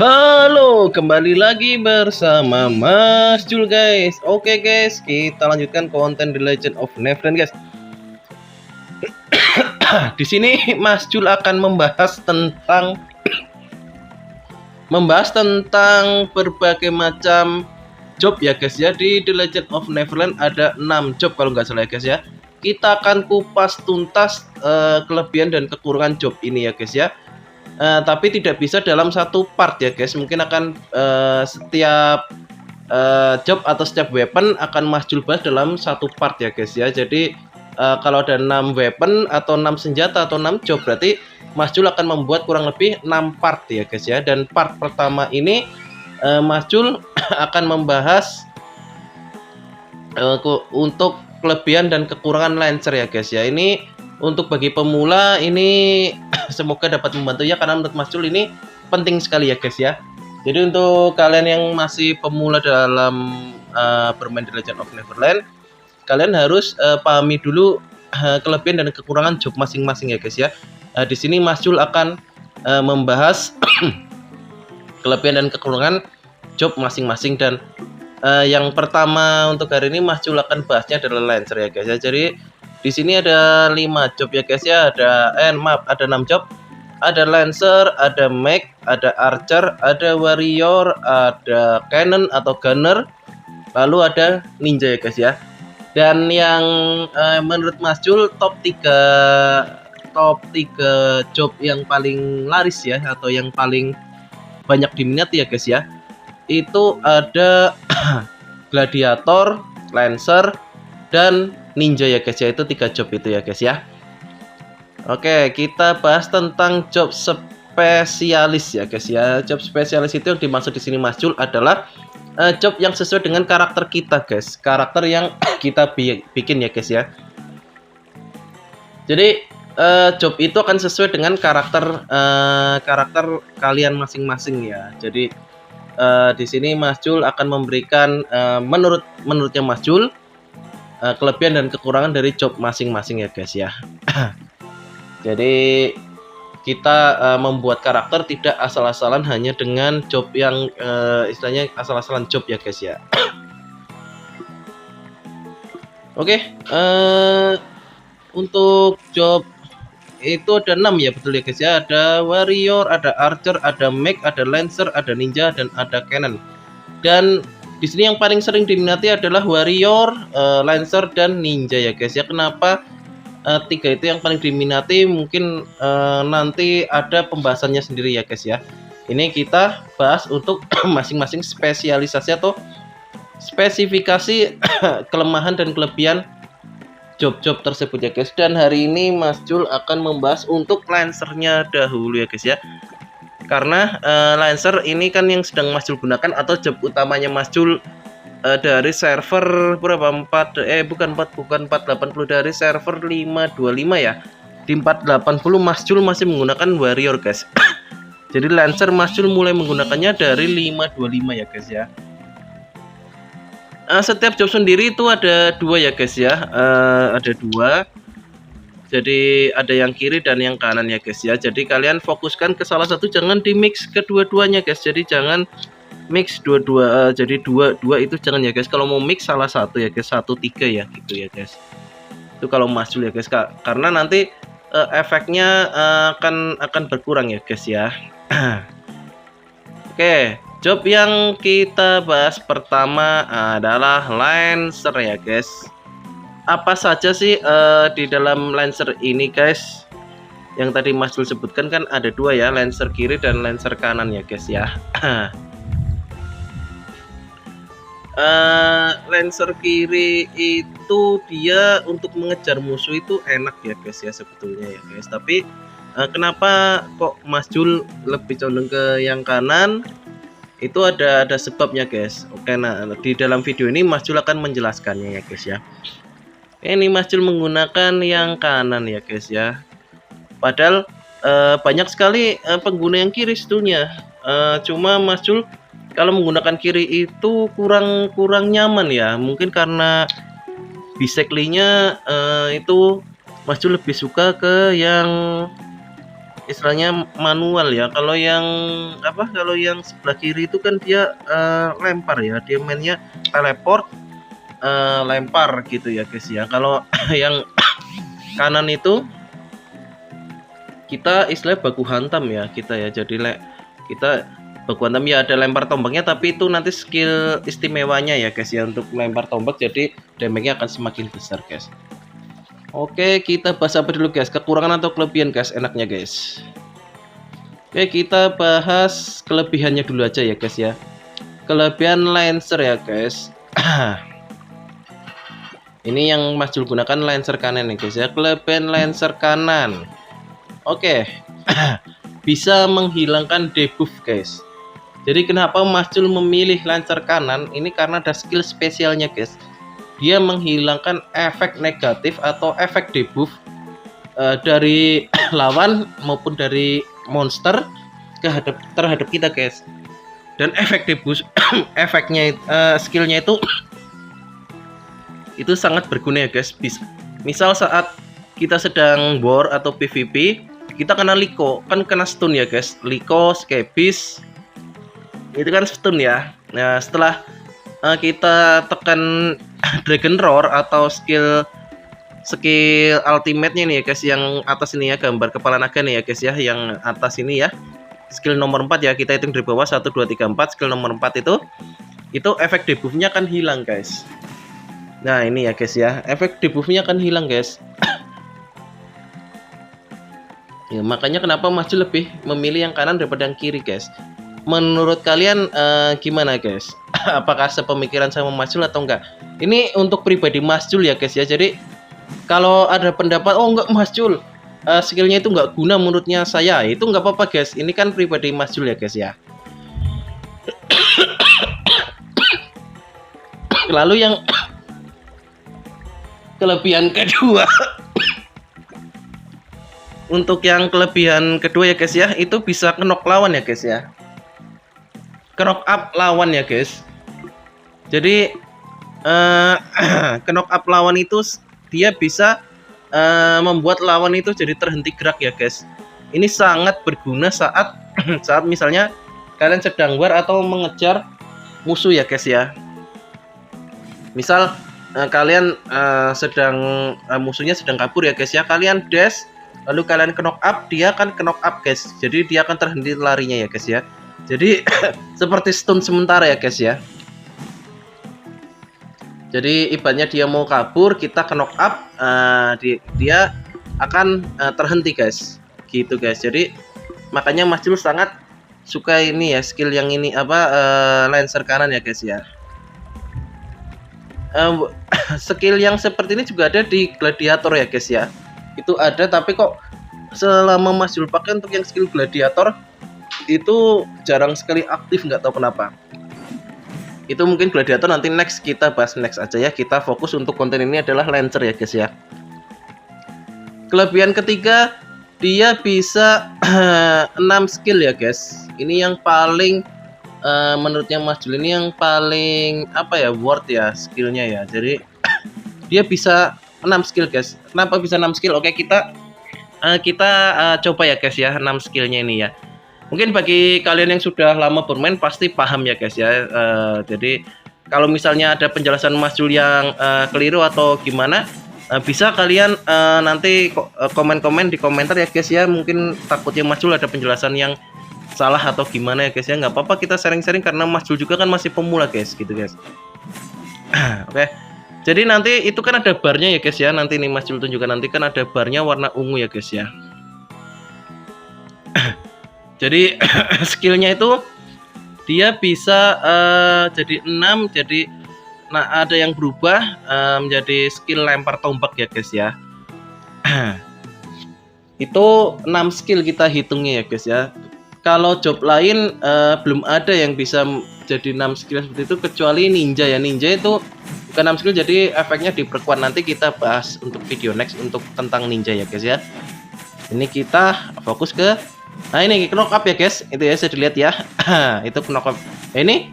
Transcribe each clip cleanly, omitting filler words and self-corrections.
Halo, kembali lagi bersama Mas Jul guys. Oke guys, kita lanjutkan konten The Legend of Neverland guys. Di sini Mas Jul akan membahas tentang berbagai macam job ya guys ya. Di The Legend of Neverland ada 6 job kalau nggak salah ya guys ya. Kita akan kupas tuntas kelebihan dan kekurangan job ini ya guys ya. Tapi tidak bisa dalam satu part ya guys. Mungkin akan setiap job atau setiap weapon akan Mas Jul bahas dalam satu part ya guys ya. Jadi kalau ada 6 weapon atau 6 senjata atau 6 job, berarti Mas Jul akan membuat kurang lebih 6 part ya guys ya. Dan part pertama ini Mas Jul akan membahas untuk kelebihan dan kekurangan Lancer ya guys ya. Ini untuk bagi pemula ini semoga dapat membantu ya, karena menurut Mas Jul ini penting sekali ya guys ya. Jadi untuk kalian yang masih pemula dalam bermain The Legend of Neverland, kalian harus pahami dulu kelebihan dan kekurangan job masing-masing ya guys ya. Di sini Mas Jul akan membahas kelebihan dan kekurangan job masing-masing. Dan yang pertama untuk hari ini Mas Jul akan bahasnya adalah Lancer ya guys ya. Jadi di sini ada 5 job ya guys ya. Ada 6 job. Ada Lancer, ada Mech, ada Archer, ada Warrior, ada Cannon atau Gunner, lalu ada Ninja ya guys ya. Dan yang menurut Mas Jul top 3 job yang paling laris ya, atau yang paling banyak diminati ya guys ya, itu ada Gladiator, Lancer, dan Ninja ya guys ya. Itu 3 job itu ya guys ya. Oke, kita bahas tentang job spesialis ya guys ya. Job spesialis itu yang dimaksud di sini Mas Jul adalah job yang sesuai dengan karakter kita guys. Karakter yang kita bikin ya guys ya. Jadi job itu akan sesuai dengan karakter kalian masing-masing ya. Jadi di sini Mas Jul akan memberikan menurutnya Mas Jul kelebihan dan kekurangan dari job masing-masing ya guys ya. Jadi kita membuat karakter tidak asal-asalan hanya dengan job yang istilahnya asal-asalan job ya guys ya. Oke, untuk job itu ada 6 ya, betul ya guys ya. Ada Warrior, ada Archer, ada Mech, ada Lancer, ada Ninja, dan ada Cannon. Dan di sini yang paling sering diminati adalah Warrior, Lancer, dan Ninja ya guys ya. Kenapa 3 itu yang paling diminati? Mungkin nanti ada pembahasannya sendiri ya guys ya. Ini kita bahas untuk masing-masing spesialisasi atau spesifikasi kelemahan dan kelebihan job-job tersebut ya guys. Dan hari ini Mas Jul akan membahas untuk Lancernya dahulu ya guys ya. Karena Lancer ini kan yang sedang Mas Jul gunakan, atau job utamanya Mas Jul dari server berapa? 480 dari server 525 ya. Di 480 Mas Jul masih menggunakan Warrior guys. Jadi Lancer Mas Jul mulai menggunakannya dari 525 ya guys ya. Setiap job sendiri itu ada 2 ya guys ya. Ada 2. Jadi ada yang kiri dan yang kanan ya guys ya. Jadi kalian fokuskan ke salah satu, jangan di mix kedua-duanya guys. Jadi jangan mix dua-dua, jadi dua itu jangan ya guys. Kalau mau mix salah satu ya guys, 1 3 ya gitu ya guys. Itu kalau Mas Jul ya guys, karena nanti efeknya akan berkurang ya guys ya. Oke, job yang kita bahas pertama adalah Lancer ya guys. Apa saja sih di dalam Lancer ini guys? Yang tadi Mas Jul sebutkan kan ada 2 ya, Lancer kiri dan Lancer kanan ya guys ya. Lancer kiri itu dia untuk mengejar musuh itu enak ya guys ya sebetulnya ya guys. Tapi kenapa kok Mas Jul lebih condong ke yang kanan? Itu ada sebabnya guys. Oke, nah di dalam video ini Mas Jul akan menjelaskannya ya guys ya. Ini Mas Jul menggunakan yang kanan ya guys ya. Padahal banyak sekali pengguna yang kiri sebetulnya. Cuma Mas Jul kalau menggunakan kiri itu kurang nyaman ya. Mungkin karena basically-nya itu Mas Jul lebih suka ke yang istilahnya manual ya. Kalau yang apa, kalau yang sebelah kiri itu kan dia lempar ya, dia mainnya teleport, lempar gitu ya guys ya. Kalau yang kanan itu kita istilah baku hantam ya kita ya. Jadi kita baku hantam ya, ada lempar tombaknya, tapi itu nanti skill istimewanya ya guys ya untuk lempar tombak, jadi damage-nya akan semakin besar guys. Oke, kita bahas apa dulu guys, kekurangan atau kelebihan guys, enaknya guys. Oke, kita bahas kelebihannya dulu aja ya guys ya. Kelebihan Lancer ya guys. Ini yang Mas Jul gunakan Lancer kanan nih guys ya. Kelebihan Lancer kanan, oke. Bisa menghilangkan debuff guys. Jadi kenapa Mas Jul memilih Lancer kanan ini, karena ada skill spesialnya guys. Dia menghilangkan efek negatif atau efek debuff dari lawan maupun dari monster terhadap kita guys. Dan efek debuff efeknya skillnya itu sangat berguna ya guys. Misal saat kita sedang war atau PvP, kita kena Liko, kan kena stun ya guys. Liko, Skabis itu kan stun ya. Nah setelah kita tekan Dragon Roar atau skill ultimate-nya nih ya guys, yang atas ini ya, gambar kepala naga nih ya guys ya, yang atas ini ya, skill nomor 4 ya, kita hitung dari bawah 1 2 3 4, skill nomor 4 itu efek debuffnya akan hilang guys. Nah ini ya guys ya, efek debuffnya akan hilang guys. Ya, makanya kenapa Mas Jul lebih memilih yang kanan daripada yang kiri guys. Menurut kalian gimana guys? Apakah sepemikiran sama Mas Jul atau enggak? Ini untuk pribadi Mas Jul ya guys ya. Jadi kalau ada pendapat, oh enggak Mas Jul, skillnya itu enggak guna menurutnya saya, itu enggak apa-apa guys. Ini kan pribadi Mas Jul ya guys ya. Lalu yang kelebihan kedua. Untuk yang kelebihan kedua ya guys ya, itu bisa knock lawan ya guys ya. Knock up lawan ya guys. Jadi knock up lawan itu dia bisa membuat lawan itu jadi terhenti gerak ya guys. Ini sangat berguna saat saat misalnya kalian sedang war atau mengejar musuh ya guys ya. Misal kalian musuhnya sedang kabur ya guys ya, kalian dash lalu kalian knock up, dia akan knock up guys. Jadi dia akan terhenti larinya ya guys ya. Jadi seperti stun sementara ya guys ya. Jadi ibaratnya dia mau kabur, kita knock up, dia akan terhenti guys. Gitu guys. Jadi makanya Mas Jul sangat suka ini ya, skill yang ini apa, Lancer kanan ya guys ya. Skill yang seperti ini juga ada di Gladiator ya guys ya. Itu ada, tapi kok selama Mas Jul pakai untuk yang skill Gladiator itu jarang sekali aktif, nggak tahu kenapa. Itu mungkin Gladiator nanti next kita bahas next aja ya. Kita fokus untuk konten ini adalah Lancer ya guys ya. Kelebihan ketiga, dia bisa 6 skill ya guys. Ini yang paling menurutnya Mas Jul ini yang paling apa ya, worth ya skillnya ya. Jadi dia bisa 6 skill guys. Kenapa bisa 6 skill? Oke, kita coba ya guys ya 6 skillnya ini ya. Mungkin bagi kalian yang sudah lama bermain pasti paham ya guys ya. Jadi kalau misalnya ada penjelasan Mas Jul yang keliru atau gimana, bisa kalian nanti komen-komen di komentar ya guys ya. Mungkin takutnya Mas Jul ada penjelasan yang salah atau gimana ya guys ya. Nggak apa-apa, kita sharing-sharing karena Mas Jul juga kan masih pemula guys, gitu guys. Oke. Jadi nanti itu kan ada barnya ya guys ya. Nanti nih Mas Jul tunjukkan, nanti kan ada barnya warna ungu ya guys ya. Jadi skillnya itu dia bisa jadi 6, jadi ada yang berubah menjadi skill lempar tombak ya guys ya. Itu 6 skill kita hitungnya ya guys ya. Kalau job lain belum ada yang bisa jadi 6 skill seperti itu kecuali ninja ya. Ninja itu bukan 6 skill, jadi efeknya diperkuat. Nanti kita bahas untuk video next untuk tentang ninja ya guys ya. Ini kita fokus ke, nah ini knock up ya guys, itu ya, saya dilihat ya. Itu knock up. Ini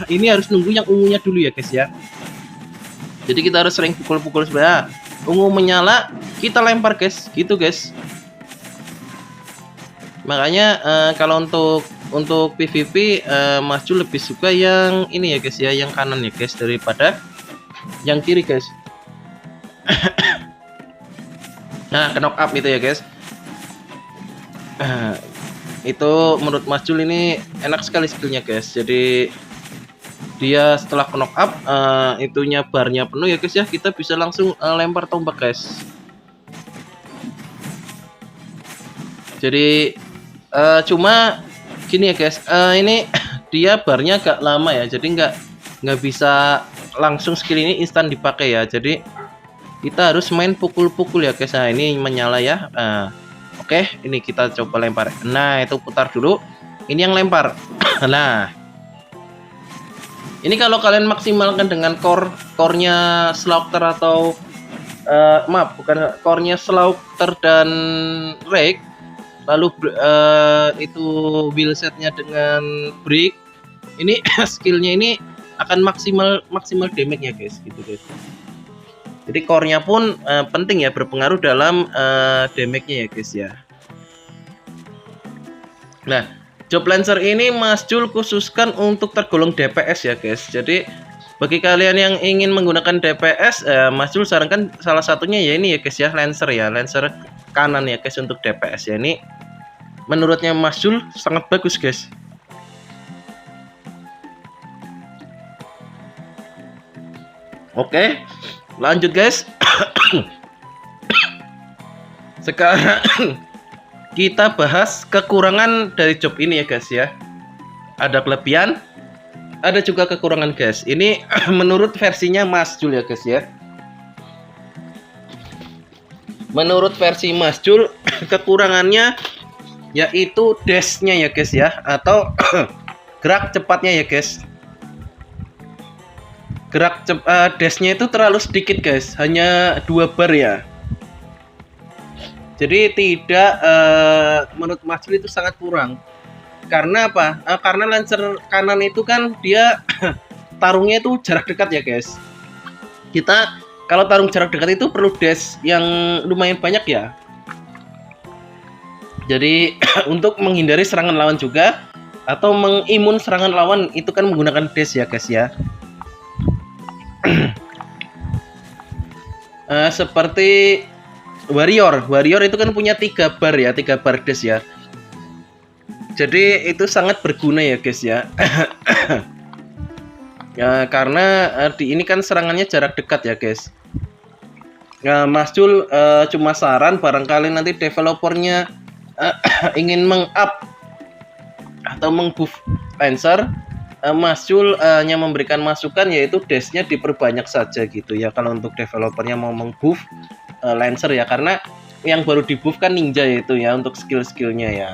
ini harus nunggu yang ungunya dulu ya guys ya. Jadi kita harus sering pukul-pukul sebenarnya. Ungu menyala, kita lempar guys, gitu guys. Makanya kalau untuk PvP Mas Jul lebih suka yang ini ya guys ya, yang kanan ya guys, daripada yang kiri guys. Nah, ke knock up itu ya guys. Itu menurut Mas Jul ini enak sekali skillnya guys. Jadi dia setelah knock up itunya barnya penuh ya guys ya, kita bisa langsung lempar tombak guys. Jadi cuma gini ya guys, ini dia barnya agak lama ya, jadi nggak bisa langsung skill ini instan dipakai ya. Jadi kita harus main pukul-pukul ya guys. Nah ini menyala ya. Oke, ini kita coba lempar. Nah itu putar dulu, ini yang lempar. Nah ini kalau kalian maksimalkan dengan core-nya Slaughter atau maaf, bukan core-nya Slaughter dan Rake, lalu itu build setnya dengan Brick, ini skillnya ini akan maksimal damage ya guys, gitu guys. Jadi core-nya pun penting ya, berpengaruh dalam damage-nya ya guys ya. Nah, job Lancer ini Mas Jul khususkan untuk tergolong DPS ya guys. Jadi bagi kalian yang ingin menggunakan DPS, Mas Jul sarankan salah satunya ya ini ya guys ya, Lancer ya, Lancer kanan ya guys untuk DPS ya. Ini menurutnya Mas Jul sangat bagus guys. Oke, lanjut guys. Sekarang kita bahas kekurangan dari job ini ya guys ya. Ada kelebihan, ada juga kekurangan guys. Ini menurut versinya Mas Jul ya guys ya. Menurut versi Mas Jul, kekurangannya yaitu dash-nya ya guys ya, atau gerak cepatnya ya guys. Gerak dash-nya itu terlalu sedikit guys, hanya 2 bar ya. Jadi tidak, menurut Mas Jul itu sangat kurang. Karena apa? Karena Lancer kanan itu kan dia tarungnya itu jarak dekat ya guys. Kita kalau tarung jarak dekat itu perlu dash yang lumayan banyak ya. Jadi untuk menghindari serangan lawan juga, atau mengimun serangan lawan itu kan menggunakan dash ya guys ya. Seperti Warrior itu kan punya 3 bar ya, 3 bar dash ya. Jadi itu sangat berguna ya guys ya. Ya karena ini kan serangannya jarak dekat ya guys. Nah, Mas Jul cuma saran barangkali nanti developernya ingin meng-up atau meng-buff Lancer, Mas Jul hanya memberikan masukan yaitu dash-nya diperbanyak saja gitu ya, kalau untuk developernya mau meng-buff Lancer ya, karena yang baru di-buff kan Ninja itu ya untuk skill-skillnya ya,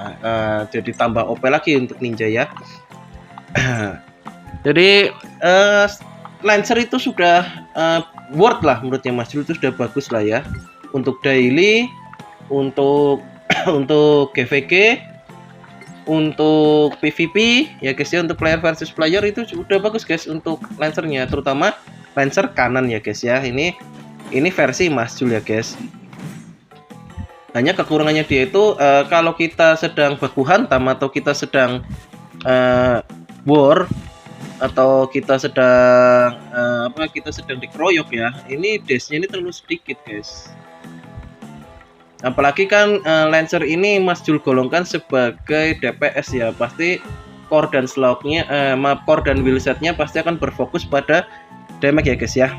jadi tambah OP lagi untuk Ninja ya. Jadi Lancer itu sudah worth lah menurutnya Mas Jul, itu sudah bagus lah ya untuk daily, untuk untuk GVG, untuk PvP ya guys ya, untuk player versus player itu udah bagus guys untuk Lancernya, terutama Lancer kanan ya guys ya. Ini versi Mas Jul ya guys. Hanya kekurangannya dia itu kalau kita sedang baku hantam atau kita sedang war atau kita sedang kita sedang dikeroyok ya, ini dash-nya ini terlalu sedikit guys. Apalagi kan Lancer ini Mas Jul golongkan sebagai DPS ya, pasti core dan slognya, core dan wheelsetnya pasti akan berfokus pada damage ya guys ya.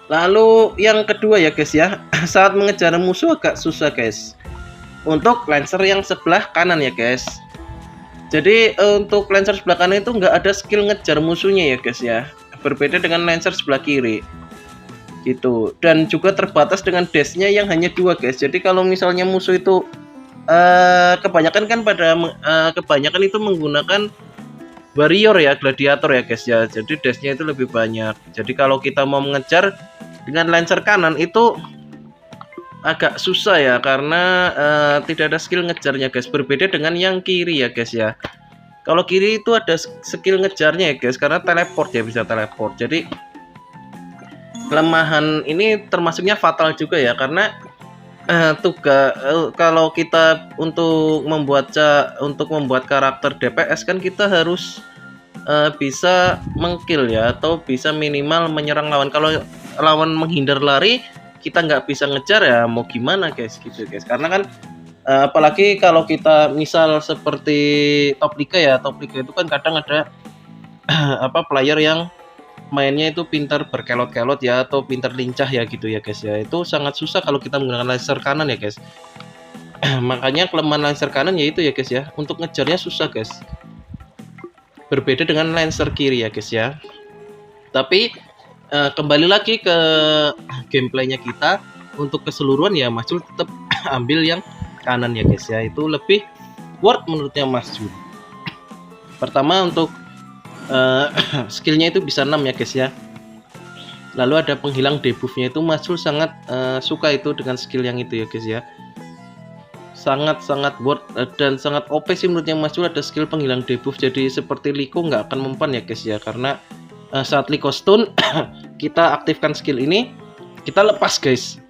Lalu yang kedua ya guys ya, saat mengejar musuh agak susah guys untuk Lancer yang sebelah kanan ya guys. Jadi untuk Lancer sebelah kanan itu nggak ada skill ngejar musuhnya ya guys ya, berbeda dengan Lancer sebelah kiri gitu, dan juga terbatas dengan dash-nya yang hanya 2 guys. Jadi kalau misalnya musuh itu kebanyakan kan kebanyakan itu menggunakan warrior ya, gladiator ya guys ya, jadi dash-nya itu lebih banyak. Jadi kalau kita mau mengejar dengan Lancer kanan itu agak susah ya, karena tidak ada skill ngejarnya guys, berbeda dengan yang kiri ya guys ya. Kalau kiri itu ada skill ngejarnya ya guys, karena teleport ya, bisa teleport. Jadi kelemahan ini termasuknya fatal juga ya, karena tugas kalau kita untuk membuat karakter DPS kan kita harus bisa mengkill ya, atau bisa minimal menyerang lawan. Kalau lawan menghindar lari, kita nggak bisa ngejar ya, mau gimana guys, gitu guys. Karena kan apalagi kalau kita misal seperti top liga ya, top liga itu kan kadang ada player yang mainnya itu pintar berkelot-kelot ya, atau pintar lincah ya gitu ya guys ya. Itu sangat susah kalau kita menggunakan laser kanan ya guys. Makanya kelemahan laser kanan yaitu ya guys ya, untuk ngejarnya susah guys. Berbeda dengan laser kiri ya guys ya. Tapi kembali lagi ke gameplaynya kita, untuk keseluruhan ya Mas Jul tetap ambil yang kanan ya guys ya, itu lebih worth menurutnya Mas Jul. Pertama untuk skillnya itu bisa 6 ya guys ya. Lalu ada penghilang debuffnya, itu Mas Jul sangat suka itu dengan skill yang itu ya guys ya. Sangat worth dan sangat OP sih menurutnya Mas Jul, ada skill penghilang debuff. Jadi seperti Liko nggak akan mempan ya guys ya, karena saat Liko stun kita aktifkan skill ini, kita lepas guys.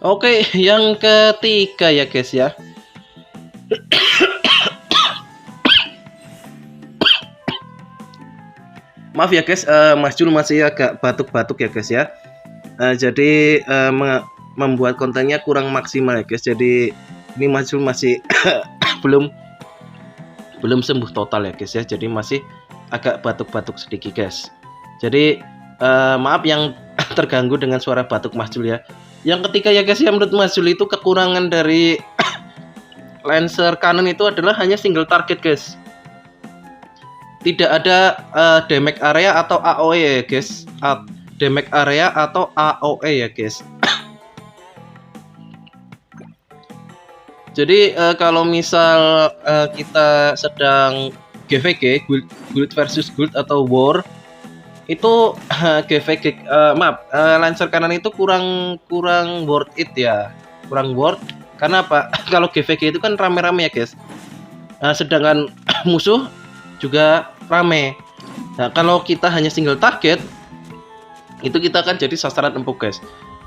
Oke, yang ketiga ya guys ya. Maaf ya guys, Mas Jul masih agak batuk-batuk ya guys ya. Jadi membuat kontennya kurang maksimal ya guys. Jadi ini Mas Jul masih belum sembuh total ya guys ya. Jadi masih agak batuk-batuk sedikit guys. Jadi maaf yang terganggu dengan suara batuk Mas Jul ya. Yang ketiga ya guys ya, menurut Mas Jul itu kekurangan dari Lancer kanan itu adalah hanya single target guys. Tidak ada damage area atau AOE ya guys. Damage area atau AOE ya guys. Jadi kalau misal kita sedang GVG, guild versus guild atau war, itu GVG Lancer kanan itu kurang worth it ya, kurang worth. Karena apa? Kalau GVG itu kan rame-rame ya guys, sedangkan musuh juga rame. Nah kalau kita hanya single target, itu kita akan jadi sasaran empuk guys.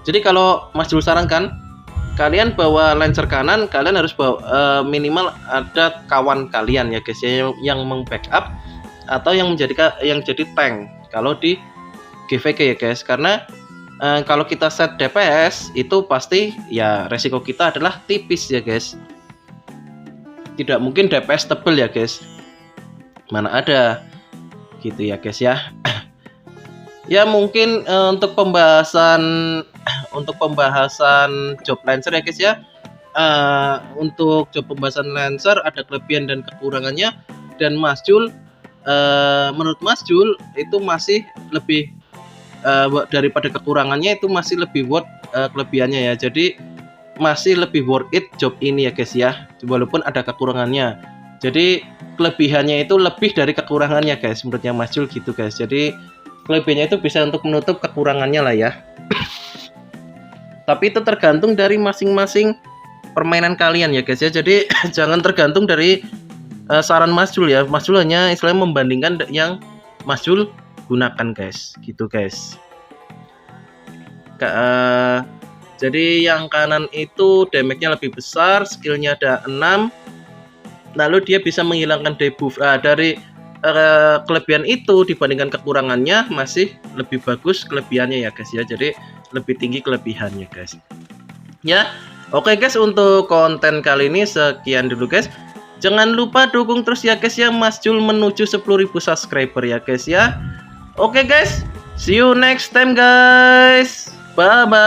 Jadi kalau Mas Jul sarankan, kalian bawa Lancer kanan, kalian harus bawa minimal ada kawan kalian ya guys ya, yang meng-backup atau yang jadi tank kalau di GVG ya guys. Karena kalau kita set DPS itu pasti ya resiko kita adalah tipis ya guys. Tidak mungkin DPS tebel ya guys, mana ada gitu ya guys ya. Ya mungkin untuk pembahasan job Lancer ya guys ya, untuk job pembahasan Lancer ada kelebihan dan kekurangannya, dan Mas Jul menurut Mas Jul itu masih lebih daripada kekurangannya, itu masih lebih worth kelebihannya ya. Jadi masih lebih worth it job ini ya guys ya, walaupun ada kekurangannya. Jadi kelebihannya itu lebih dari kekurangannya guys, menurutnya Mas Jul gitu guys. Jadi kelebihannya itu bisa untuk menutup kekurangannya lah ya. Tapi itu tergantung dari masing-masing permainan kalian ya guys ya. Jadi jangan tergantung dari saran Mas Jul ya. Mas Jul hanya istilahnya membandingkan yang Mas Jul gunakan guys, gitu guys. Jadi yang kanan itu damage-nya lebih besar, skillnya ada 6. Lalu dia bisa menghilangkan debuff. Dari kelebihan itu dibandingkan kekurangannya masih lebih bagus kelebihannya ya guys ya. Jadi lebih tinggi kelebihannya guys ya. Oke guys, untuk konten kali ini sekian dulu guys. Jangan lupa dukung terus ya guys ya Mas Jul menuju 10.000 subscriber ya guys ya. Oke guys, see you next time guys. Bye bye.